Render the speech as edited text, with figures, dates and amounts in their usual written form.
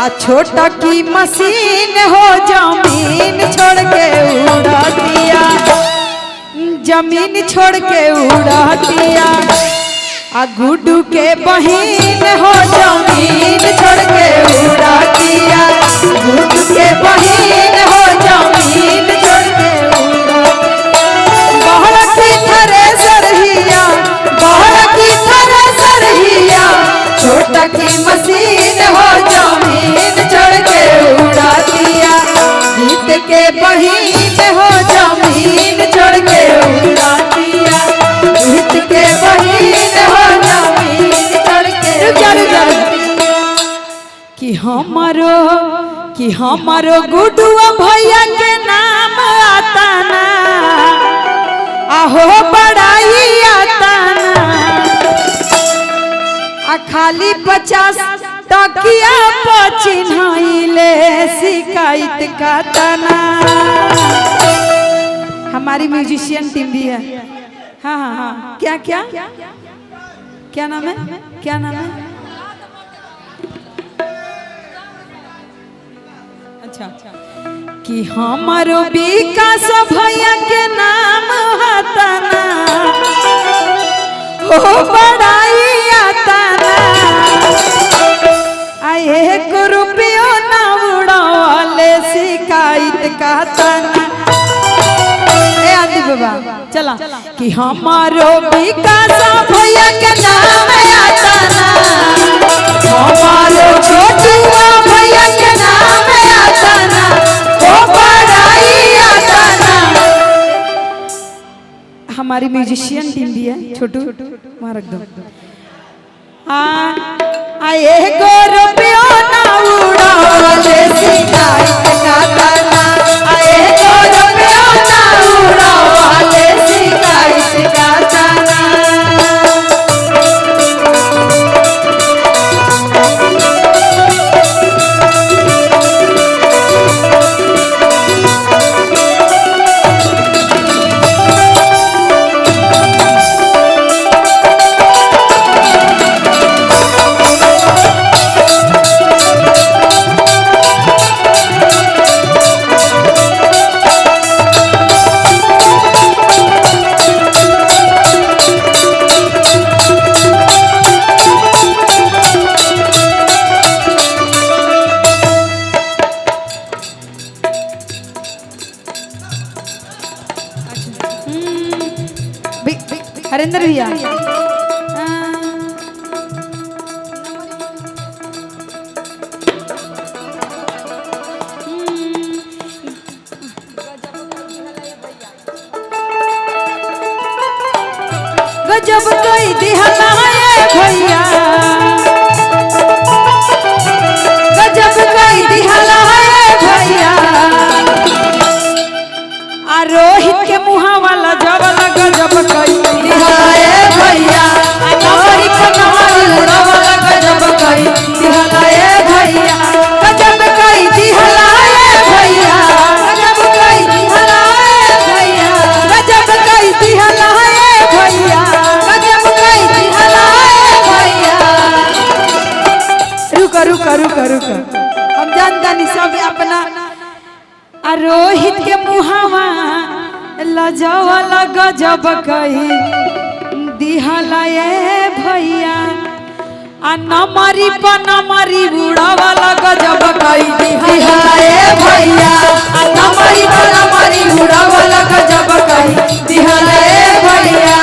आ छोटा की मशीन हो जमीन छोड़ के उड़ा दिया, जमीन छोड़ के उड़ा दिया। आ गुड्डू के बहिन हो जमीन छोड़ के उड़ा दिया, गुड्डू के बहिन हो जमीन छोड़ के उड़ा दिया। बहरा की थरे सरहिया, बहरा की थरे सरहिया, छोटा की मशीन हो जमीन छोड़ के उड़ा दिया। जीत के बहिन हो जमीन छोड़ के उड़ा दिया, जीत के बहिन हो जमीन छोड़ के उड़ा दिया। कि हमारो गुडुआ भैया के नाम आता ना, आहो बड़ाई आता ना। आ खाली 50 टकिया पचिन्हाइले शिकायत का तना। हमारी म्यूजिशियन टीम भी है। हाँ हाँ हाँ, क्या क्या क्या नाम है, क्या नाम है? अच्छा कि हमारो विकास भैया के नाम आता ना, हो बड़ाई आता ना। आए 1 रुपया ना उड़ाले शिकायत का तना। बाबा चला कि हमारो विकास भैया के नाम आता ना, हमारो छोटुआ भैया के नाम आता ना, वो बड़ाई आता ना। हमारी म्यूजिशियन टीम भी है, छोटू वहाँ रख दो। आए 1 रुपया ना उड़ाले शिकायत का तना, आए 1 रुपया ना उड़ाले शिकायत का तना। हरेंद्र भैया गजब कोई दिहला है भैया, गजब कोई दिहला है भैया। आ रोहित के मुहा वाला जबल गजब कोई दिहला है भैया, नवरी को नवरी उड़ावल गजब कोई दिहला है भैया, गजब कोई दिहला है भैया, गजब कोई दिहला है भैया, गजब कोई दिहला है भैया, गजब कोई दिहला है भैया। रुको रुको रुको रुको, हम जानता नहीं सब अपना। रोहित के मुहावा लजावाला गजब कही दिहला ए भैया, आ नमरी पर नमरी उड़ावाला गजब कही दिहला ए भैया, आ नमरी पर नमरी उड़ावाला गजब कही दिहला ए भैया।